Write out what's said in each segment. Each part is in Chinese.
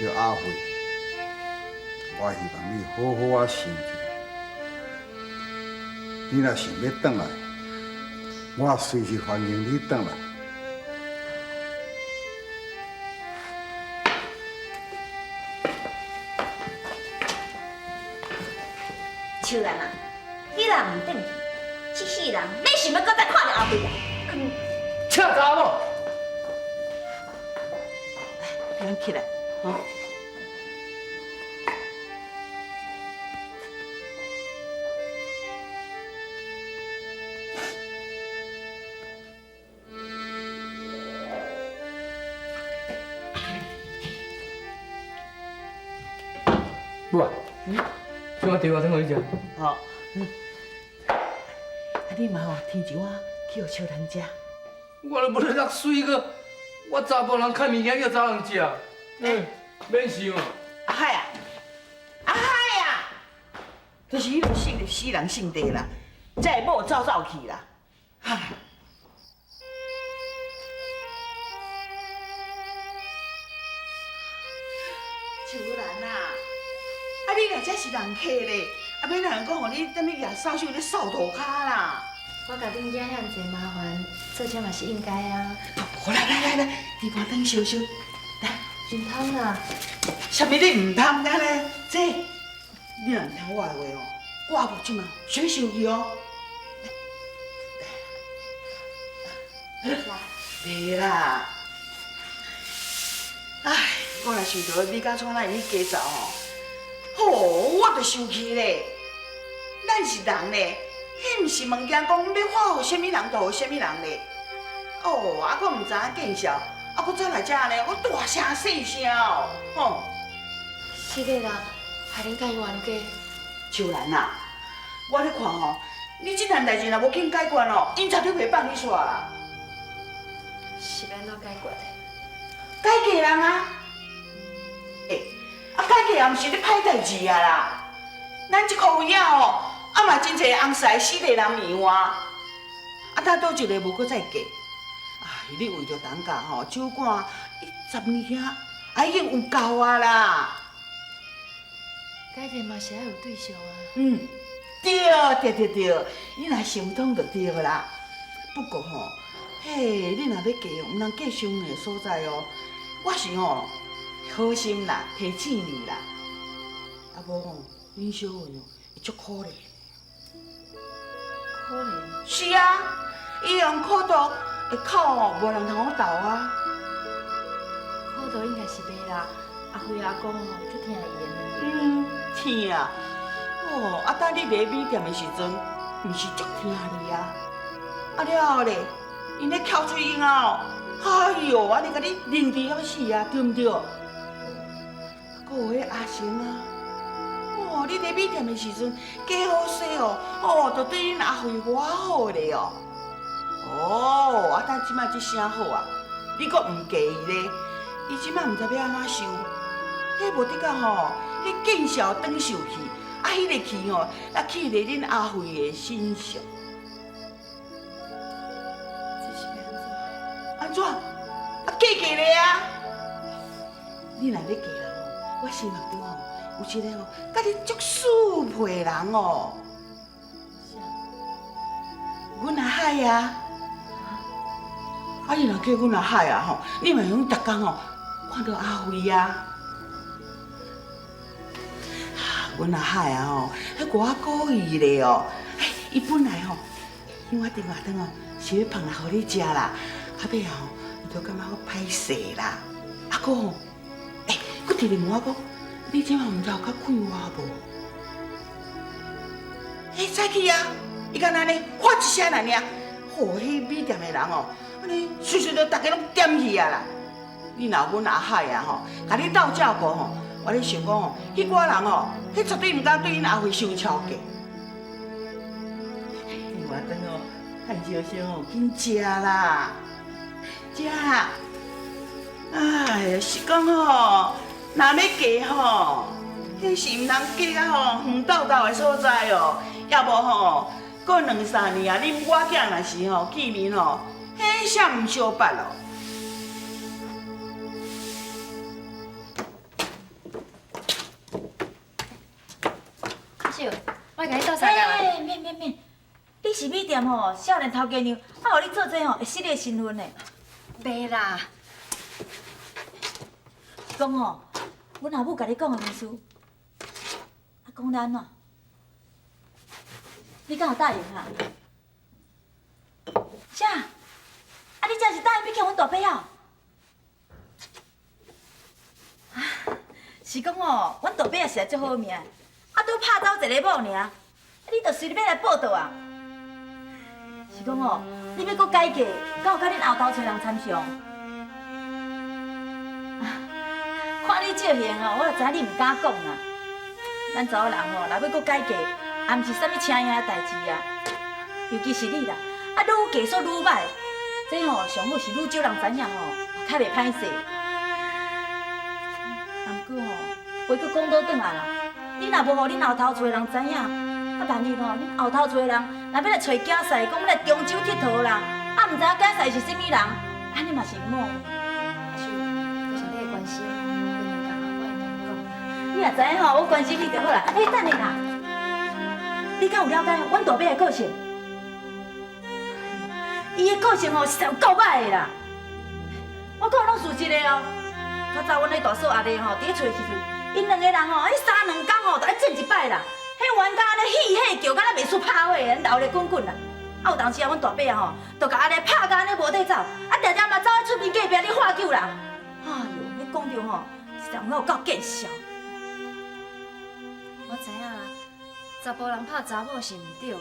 为了阿慧，我希望你好好啊想一下。你若想要转来，我随时欢迎你转来。秋兰啊，你若唔转去，这世人免想要搁再看到阿慧啊！扯查某，咱起来，吼。母啊，怎啊电话通互你食？好，啊你嘛吼添一碗去互秋兰食。我都无咧落水个，我查甫人看物件叫查人食，免想。阿海啊，阿海啊，就是迄个死人性地啦，才会某走去啦。唉。秋兰啊，啊你若才是人客咧，啊免人讲互你踮咧举扫帚咧扫涂骹啦。我甲恁惹遐济麻烦，做这嘛是应该啊。好来，地板灯烧烧，来，真通啦！啥物你唔通噶咧？这，你若唔听我的话哦，我无即嘛水生气哦。袂啦，唉，我若想到你甲厝那伊家走吼，我就生气咧。咱是人咧。迄毋是物件，讲要化互啥物人就互啥物人咧。哦，啊，佫毋知影见笑，啊，佫走来遮呢，我大声细声哦，吼。是个啦，害恁甲伊冤家。秋兰啊，我咧看吼，你这件代志若无紧解决哦，因绝对袂放你煞啦。是要安怎解决的？解决人啊？啊，解决也毋是咧歹代志啊啦。咱这箍有影哦。啊嘛真侪红婿死地人命啊！啊，等倒一个无搁再嫁。哎，你为着当家吼，酒馆10年啊，已经有够啊啦。解决嘛是爱有对象啊。对，你若想通就对啦。不过吼，嘿，你若要嫁哦，毋通嫁伤远的所在哦。我是吼好心啦，提醒你啦。啊无吼，恁小妹哦会足可怜。可怜。是啊，伊用苦毒的口哦，无人通好斗啊。苦毒应该是袂啦，阿辉阿公哦，足疼伊的。疼啊！哦，啊，等你卖米店的时阵，毋是足疼你啊。啊了后咧，因咧翘嘴音啊，哎呦，安尼甲你认得要死啊，对毋对？还有迄阿成啊。哦，你在米店的时阵，加好势哦，就对恁阿慧偌好咧哦。哦，啊，等即摆这声好啊，你阁唔介意咧？伊即摆唔知要安怎想，迄无得讲吼，迄见笑转受气，啊，迄个气吼，也气咧恁阿慧的身上。这是要安怎？啊，嫁咧啊！你若要嫁人哦，我心目中哦。有一个哦，甲你足适配的人哦，阮阿海啊，啊，伊若叫阮阿海啊吼，你嘛用逐工吼看到阿辉啊，阮阿海啊吼，迄外故意咧哦，伊本来吼，因我电话灯哦是要放来互你食啦，后尾啊吼，伊就感觉我歹势啦，啊个吼，佫直咧问我讲。你即马毋知有较快活无？早起啊，伊敢若呢喊一声来尔，迄米店的人哦，安尼随就大家拢点去啊啦。你若阮阿海啊吼，甲你斗照顾吼，我咧想讲吼，迄寡人哦，迄绝对毋敢对恁阿辉伤超过。电话灯哦，趁烧烧哦，紧食啦，食。哎呀，是讲吼。若要嫁吼，迄是毋通嫁啊吼远斗斗的所在哦，要无吼，过2-3年啊，恁我囝若是吼见面吼，迄啥毋相捌咯。秀，我甲你倒三下。免，你是米店吼少年头家娘，啊，互你做这吼会失你的身份的。袂啦，是讲吼，阮阿母甲你讲的意思，啊，讲咱怎？你敢有答应啊？啥？啊，你真是答应要嫁阮大伯啊？是讲哦，阮大伯也是足好命，啊，拄拍走一个某尔，啊，你著随你要来报道啊？是讲哦，你要搁改嫁，敢有甲恁后头找人参详？看你这型哦，我就知影你唔敢讲啦。咱查某人吼，若要搁改嫁，也毋是啥物请赢的代志啊。尤其是你啦，啊，愈嫁煞愈歹，这吼上好是愈少人知影吼，较袂歹势。毋过吼，话搁讲倒转来啦，你若无互恁后头厝的人知影，啊，万一吼，恁后头厝的人若要来找囝婿，讲要来中州佚佗啦，啊，毋知影囝婿是啥物人，安尼嘛是唔好。秀，多谢你的关心，不能讲，我会同你你若知影吼，我关心你就好啦。等下啦，你敢有了解阮大伯的个性？伊的个性吼实在有够歹的啦。我讲的拢事实的哦。较早阮咧大嫂阿丽吼，伫咧厝的时阵，因两个人吼，迄3、2工吼，就爱战一摆啦。迄冤家安尼戏叫，敢若袂出拍火的，闹咧滚滚啦。啊，有当时啊，阮大伯啊吼，就甲阿丽拍甲安尼无地走，啊，常常嘛走咧厝边隔壁咧喝酒啦。哎哟，你讲着吼，实在有够见笑。我知影啦，查甫人拍查某是毋对的，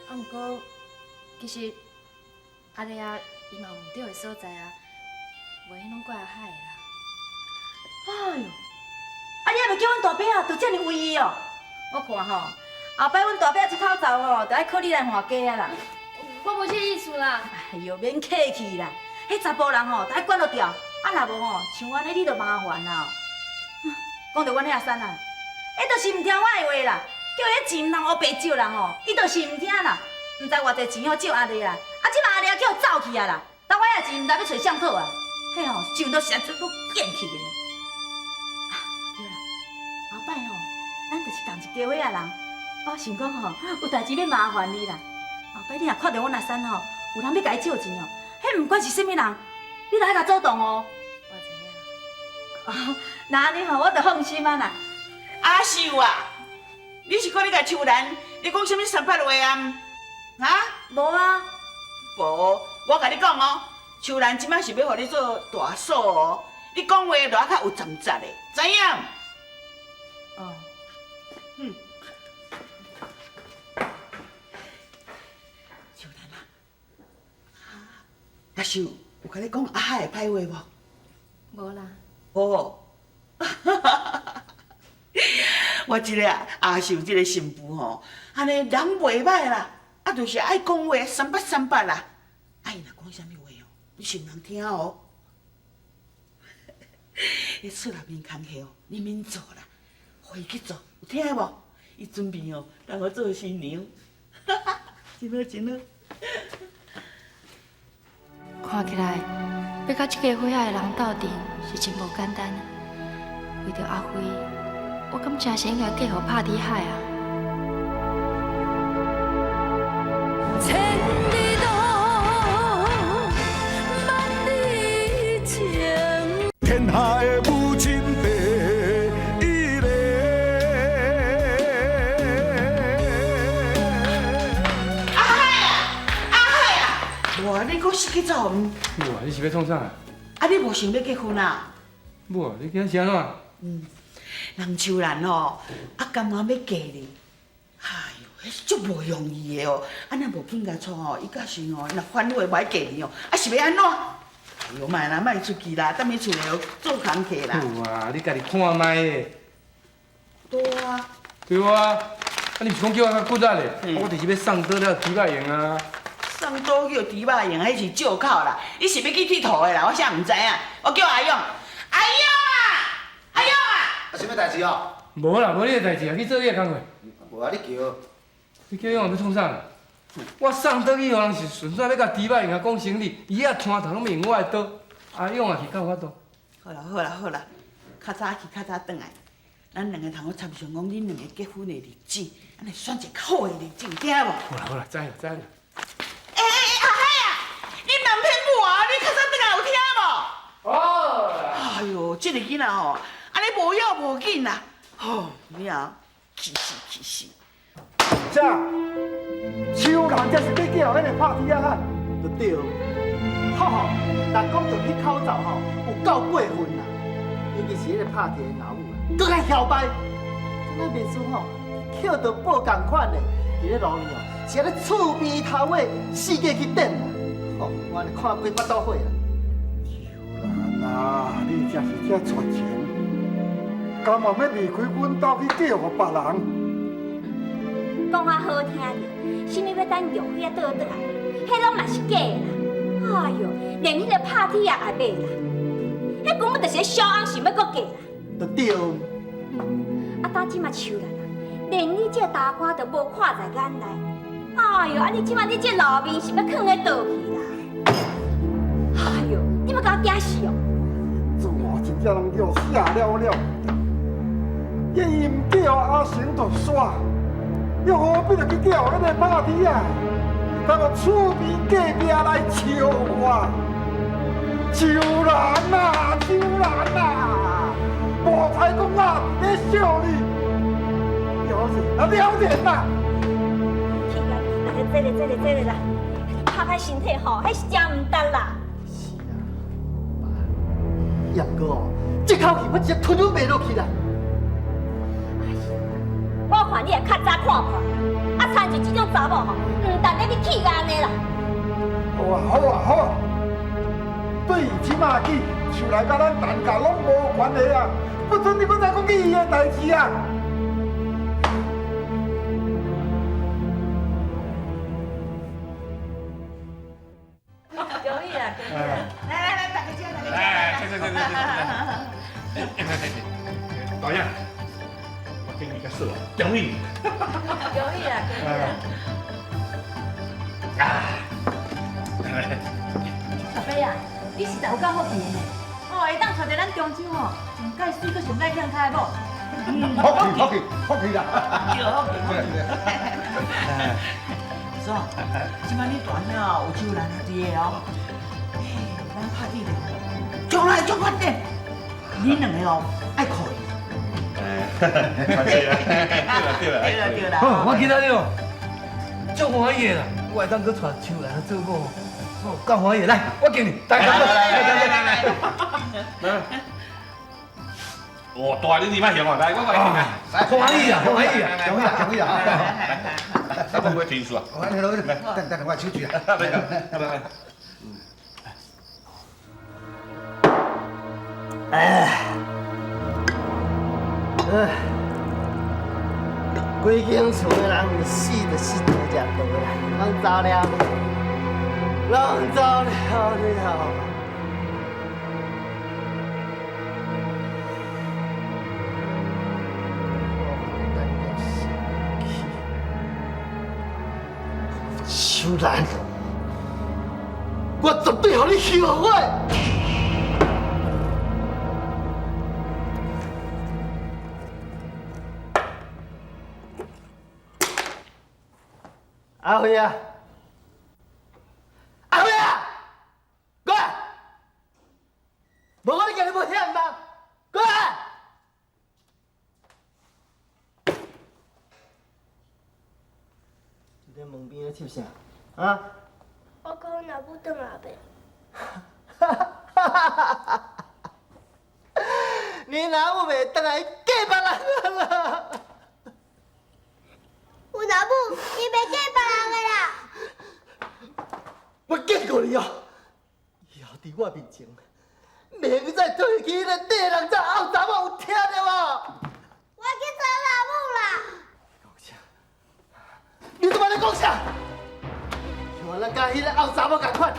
啊，毋过其实阿丽啊，伊嘛有毋对的所在啊，袂迄拢怪阿海的啦。哎哟，啊，你还袂叫阮大伯啊，就遮尔威伊哦？我看吼，后摆阮大伯这口罩吼，就爱靠你来换假啊啦。我无这意思啦。哎哟，免客气啦，迄查甫人吼，就爱管得掉，啊，若无吼，像阮尼你就麻烦啦。讲到阮迄阿婶啊，伊就是毋听我的话啦，叫迄钱人黑白借人吼，伊就是毋听啦，毋知偌济钱吼借阿丽啦，啊，即马阿丽啊叫走去啊啦，等我遐钱毋知要找谁讨啊，迄吼就都实在足厌气的呢。啊，对啦，后摆吼，咱就是同一家伙仔人，我想讲吼，有代志要麻烦你啦。后摆你若看到阮阿婶吼，有人要甲伊借钱哦，迄毋管是啥物人，你著爱甲主动哦。我知影。哦，那安尼吼，我著放心啊啦。阿秀啊，你是讲你甲秋兰，你讲什么三八话啊？哈？无啊，无，我甲你讲哦，秋兰即摆是要互你做大嫂哦，你讲话就较有站实的，知影？哦，秋兰啊，阿秀有甲你讲阿海的歹话无？无啦。哦，我即个阿秀即个媳妇吼，安尼人袂歹啦，啊，就是爱讲话三八三八啦。啊，伊若讲啥物话哦，你是毋通听哦。伊厝内面工课哦，你免做啦，互伊去做，有听无？伊准备哦，让我做新娘，真好真好。看起来，要甲这个伙仔的人斗阵是真无简单啊。为着阿辉，我感真是应该嫁互拍底海啊。千里路，万里情。天下的母亲第一个。阿海啊，阿海啊！哇，你搁死去走唔？母啊，你是要创啥？啊，你无想要结婚啊？母啊，你今仔是安怎？人秋兰哦，啊，甘愿要嫁你？哎哟，迄是足无容易的哦。啊，咱无紧甲娶哦，伊假是哦，若反悔歹嫁你哦，啊是要安怎？哎哟，莫啦，莫出去啦，踮咧厝内做工课啦。母啊，你家己看卖的。对啊，对啊，啊你毋是讲叫我较骨力嘞？我就是要送倒了猪肉用啊。送倒叫猪肉用，迄是借口啦。你是要去佚佗的啦，我啥毋知影。我叫阿勇，阿勇啊，阿勇啊！啊，什么代志哦？无啦，无你的代志啊，去做你的工课。无啊，你叫。你叫勇要创啥？我送倒去，互人是纯粹要甲猪肉用啊，讲生理，伊啊摊头拢要用我的刀。阿勇啊是够法度。好啦好啦好啦，较早去较早转来。咱两个通好参详讲恁两个结婚的日子，咱来选一个好的日子，有听无？好啦，知啦知啦。阿海啊，你瞒骗我啊！你较早倒来有听无？哦。哎呦，这个囡仔吼，安尼无要无紧啦，吼，你啊，气死！这秋人才是要叫迄个拍铁啊！就对，吼，人讲着迄口罩吼有够过分啦，尤其是迄个拍铁的老母啊，搁较嚣摆，怎啊袂输吼，捡着宝共款的，伫咧路里哦，是安尼厝边头尾四界去等啦，吼，我安尼看过巴肚火啊！秋兰啊，你真是遮绝情，甘愿要离开阮兜去嫁互别人。讲啊好听着，什么要等玉妃啊倒倒来，迄拢嘛是假的啦。哎哟，连迄个拍铁啊也袂啦，迄根本就是个小翁想要搁嫁啦。就对。啊，当即嘛秋兰啊，连你这大官都无看在眼内。哎哟，啊你即马你这老面是要囥在倒去啦？哎哟，你要甲我惊死哦！自我真正人叫死了，伊唔叫阿成就煞。又何必着去叫迄个拍铁啊？当个厝边隔壁来笑我，秋兰啊，秋兰啊，无才讲我在笑你，了然啦！天啊，这个啦，拍拍身体吼，还是真唔得啦。是啊，爸，杨哥哦，这口气我直接吞都袂落去啦。我看你也较早看破，啊，参就这种查某吼，唔值得你气安尼啦。好啊，对即马起，厝内甲咱陈家拢无关系啊，不准你搁再讲伊的代志啊！容易啦，来，大家接，哎，导演，我给你一个事，容易。容易啦，阿飞啊，你实在有够好皮的，哦，会当找着咱中秋吼，上介水，搁上介向开某。好去啦！好说，即摆你大兄有秋兰阿弟的哦，咱拍铁的，将来做发展，你两个哦爱靠伊。对啦。好，我记得了，足欢喜啦，我会当去带秋兰做某，哦，够欢喜，来，我敬你，来。哦，大你你莫嫌哦，来，我来。欢喜啊！容易啊！咱们不会停数啊。等我手举啊！规间厝的人死就死在这道啦，拢走了，秋兰，我绝对让你后悔。阿辉啊，过来！无我你今日无听吗？过来！你在门边咧翕啥？啊？我讲我若不转来呗。你哪有袂转来嫁别人啦？有若母，伊袂嫁别人的啦。我见过你哦，以后伫我面前，袂再对起那地人在后查某有听到无？我去找老母啦。讲啥？你怎么在讲啥？像咱甲迄个后查某共款。啊！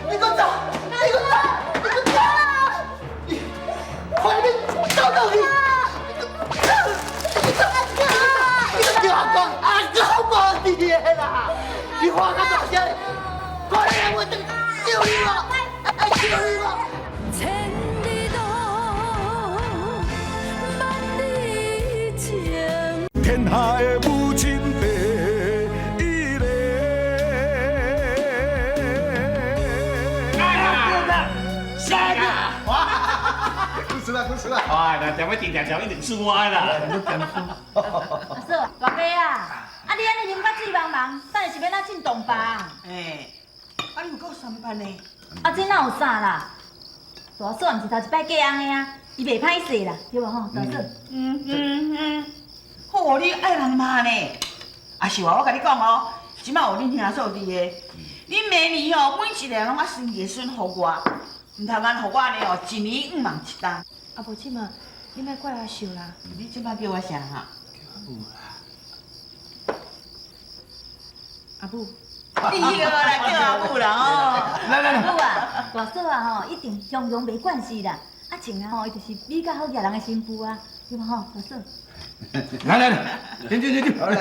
你给我走！快点走倒去！你叫阿公，阿公无你的啦！你话较大声，快点来我这救你我！救你我！啥个？不是啦，不是啦。哎，那这位顶条一定是我的啦。阿嫂，大伯啊，啊你安尼啉甲水茫茫，等下是要哪进洞房？哎，啊你有够上班呢？啊这哪有啥啦？大嫂毋是头一摆嫁人的啊，伊袂歹势啦，对无吼，大嫂？好，你爱人妈呢？啊是话我甲你讲哦，即摆有恁兄嫂伫的，恁明年哦每一个拢啊生儿孙互我，毋通安互我呢哦一年5万一单。啊无即嘛，你莫怪阿秀啦。你即摆叫我啥哈？阿母，你叫啦，叫阿母啦哦。阿母啊，大嫂啊吼，一定样样袂惯势啦。啊穿啊吼，伊就是美甲好嫁人的新妇啊，对无吼，大嫂？来，进，来，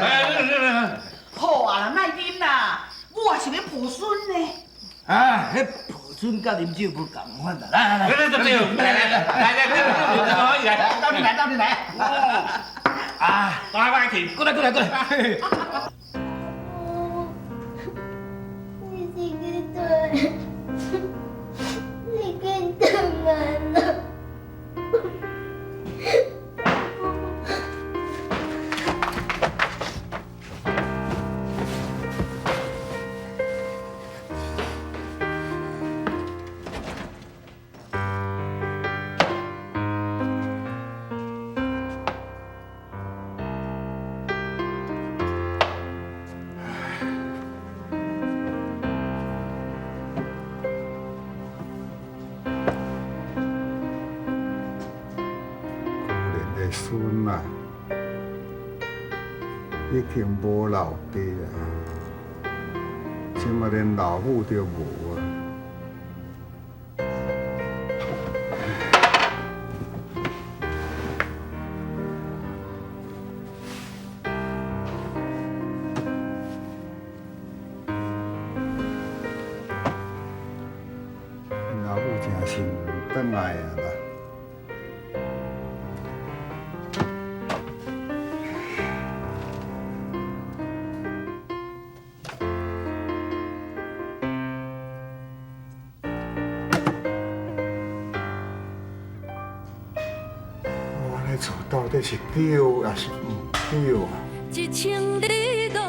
好啊，莫啉啦，我也是要抱孙呢。啊，迄抱孙甲啉酒无共款啦，来，来，到你来。啊，来去，过来。你更等完了。孙啊，已经无老爸啊，即马连老母都无啊。老母真是唔转来啊啦。我咧厝到底是对还是唔对啊？一千里路